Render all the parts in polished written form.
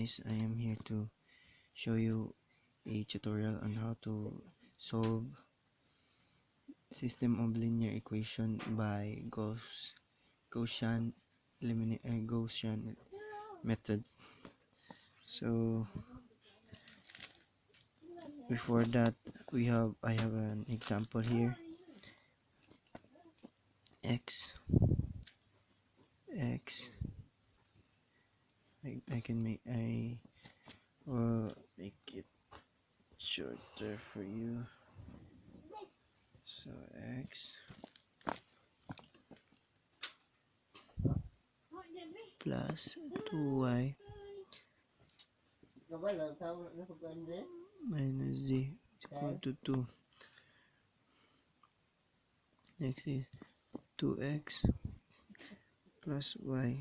guys, I am here to show you a tutorial on how to solve system of linear equation by Gaussian method. So before that, I have an example here. X I can make make it shorter for you. So x plus 2y minus z equal to 2. Next is 2x plus y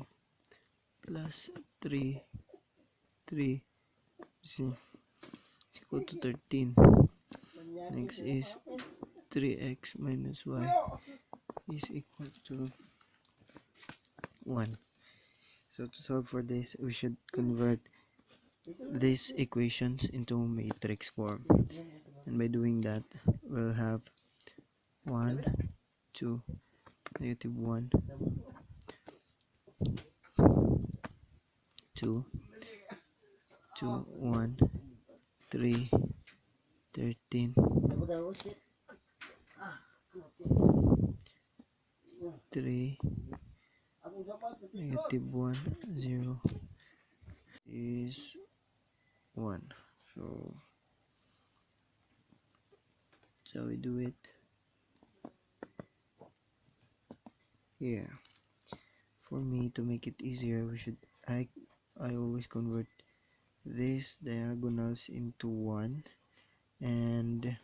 plus 3z equal to 13. Next is 3x minus y is equal to 1. So to solve for this, we should convert these equations into matrix form, and by doing that, we'll have 1 2 negative 1 2 2 1 3 13 3 negative 1 0 is 1. So we do it here. For me, to make it easier, I always convert these diagonals into 1, and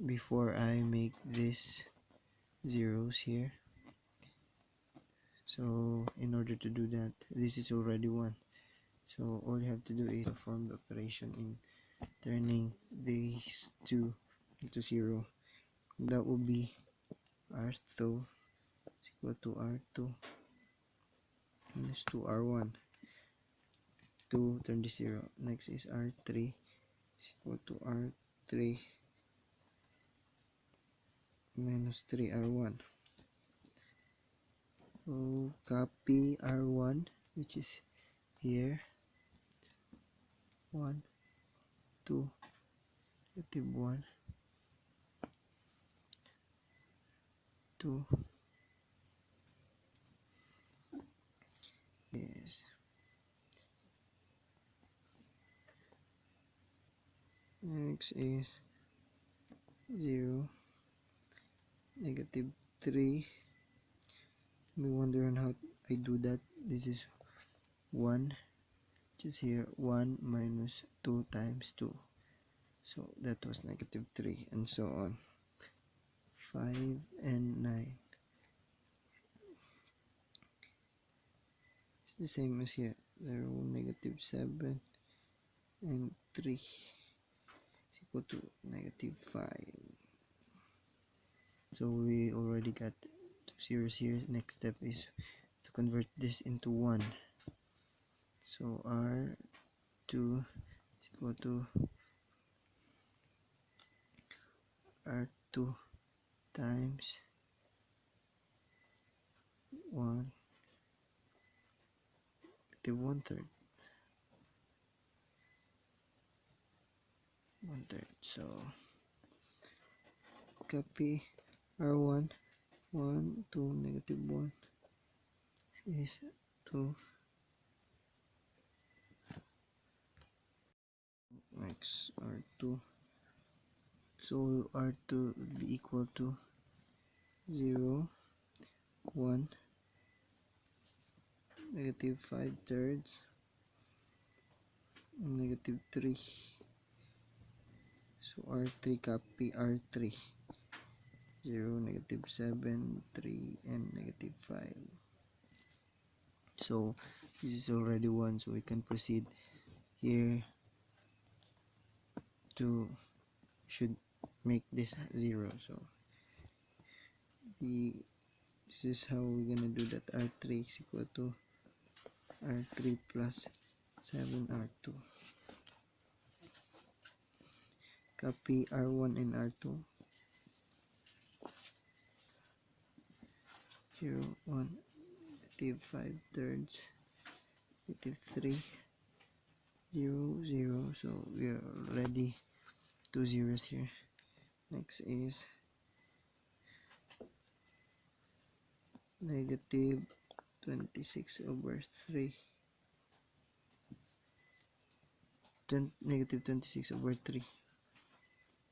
before I make these zeros here. So in order to do that, this is already 1. So all you have to do is perform the operation in turning these two into 0. That will be R2 is equal to R2 minus 2R1. 2 turn to 0. Next is R3 is equal to R3 minus 3R1. So copy R1, which is here, 1 2 negative 1 2 yes. Next is 0 negative 3. You may wonder on how I do that. This is 1, which is here, 1 minus 2 times 2. So that was negative 3, and so on. 5 and 9. It's the same as here. 0, negative 7, and 3 is equal to negative 5. So we already got 2 zeros here. Next step is to convert this into 1. So R2 is equal to R2 times 1 negative 1/3. So copy R1 1 2 negative 1 is 2. Next R2, so R2 will be equal to 0 1 negative 5/3 and negative 3. So R3, copy R3, 0 negative 7 3 and negative 5. So this is already 1, so we can proceed here to should make this 0. So this is how we're gonna do that. R3 is equal to R3 plus 7R2. Copy R1 and R2. 0, 1, -5/3, -3, 0, 0. So we are already 2 zeros here. Next is -26/3. -26/3.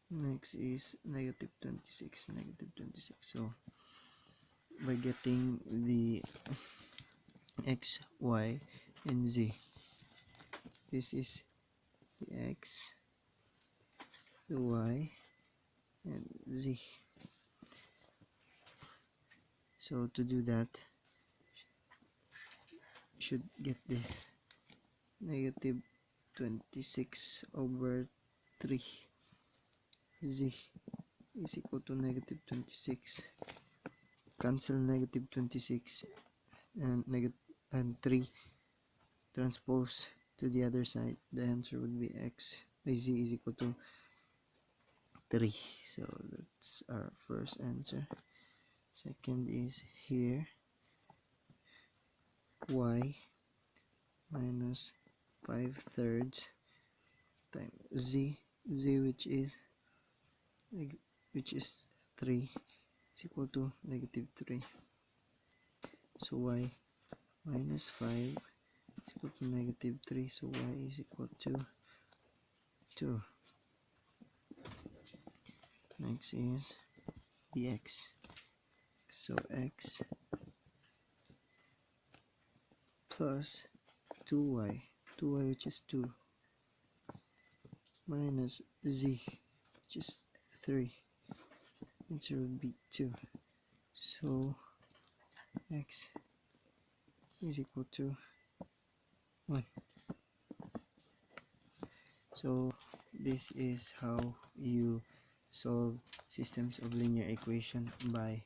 Next is -26, -26. So by getting the x, y, and z, this is the x, the y, and z. So to do that, you should get this -26/3 z is equal to -26. Cancel -26 and 3 transpose to the other side. The answer would be x by z is equal to 3. So that's our first answer. Second is here, y minus 5/3 times z, which is 3 is equal to -3. So y minus 5 is equal to -3. So y is equal to 2. Next is the x. So x plus 2y, which is 2, minus z, which is 3. Answer would be 2. So x is equal to 1. So this is how you solve systems of linear equation by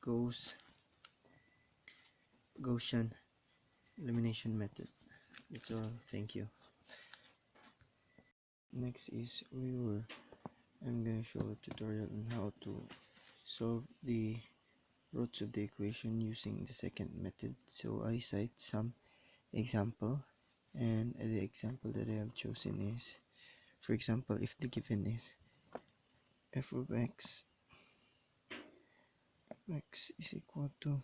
Gaussian elimination method. That's all. Thank you. Next is I'm going to show a tutorial on how to solve the roots of the equation using the secant method. So I cite some example, and the example that I have chosen is, for example, if the given is f of x is equal to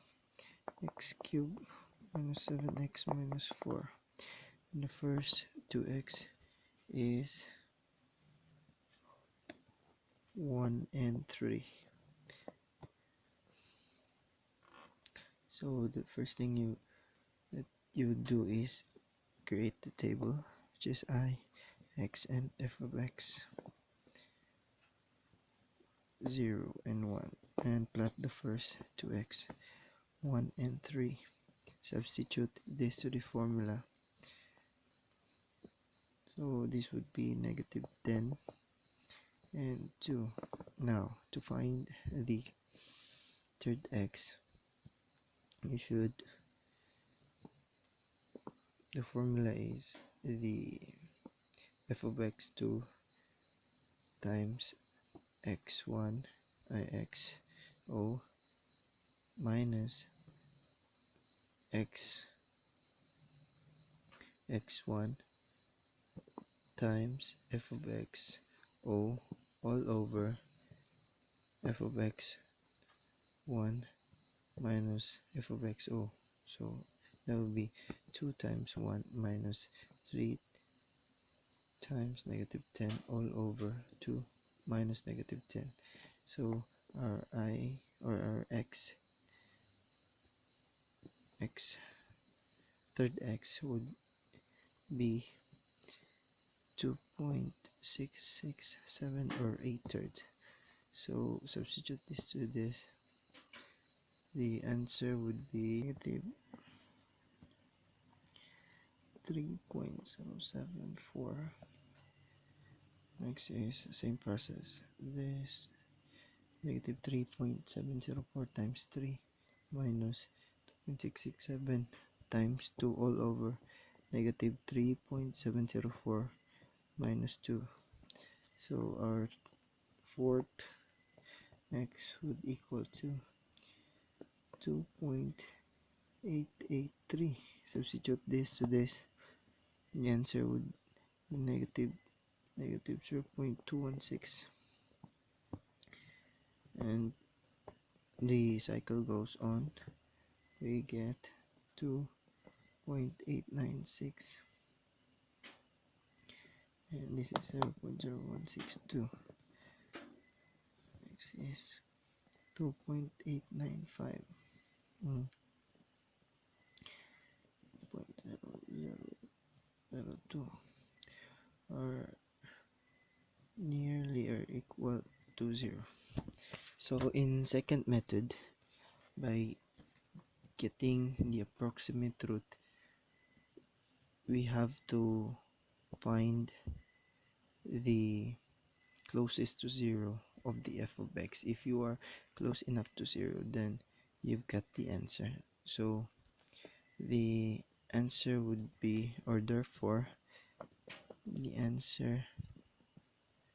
x cubed minus 7x minus 4, and the first 2x is 1 and 3. So the first thing you would do is create the table, which is I, x, and f of x 0 and 1, and plot the first 2x 1 and 3. Substitute this to the formula. So this would be -10 and 2. Now to find the third x, the formula is the f of x2 times x1 ixo minus x1 times f of x o all over f of x1 minus f of xo. So that would be 2 times 1 minus 3 times -10 all over 2 minus -10. So our our third x would be 2.667 or 1/3. So substitute this to this, the answer would be -3.074. Next is same process. This -3.704 times 3 minus 2.667 times 2 all over negative 3.704 minus 2. So our fourth x would equal to 2.883. Substitute this to this. The answer would be negative 0.216. And the cycle goes on. We get 2.896. And this is 0.0162. X is 2.895. 0.0002 are nearly or equal to 0. So in second method, by getting the approximate root, we have to find the closest to 0 of the f of x. If you are close enough to 0, then you've got the answer. So the answer would be, or therefore the answer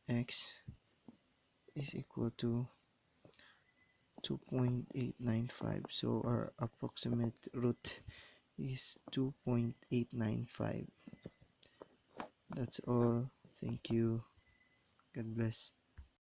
x is equal to 2.895. So our approximate root is 2.895. That's all. Thank you. God bless.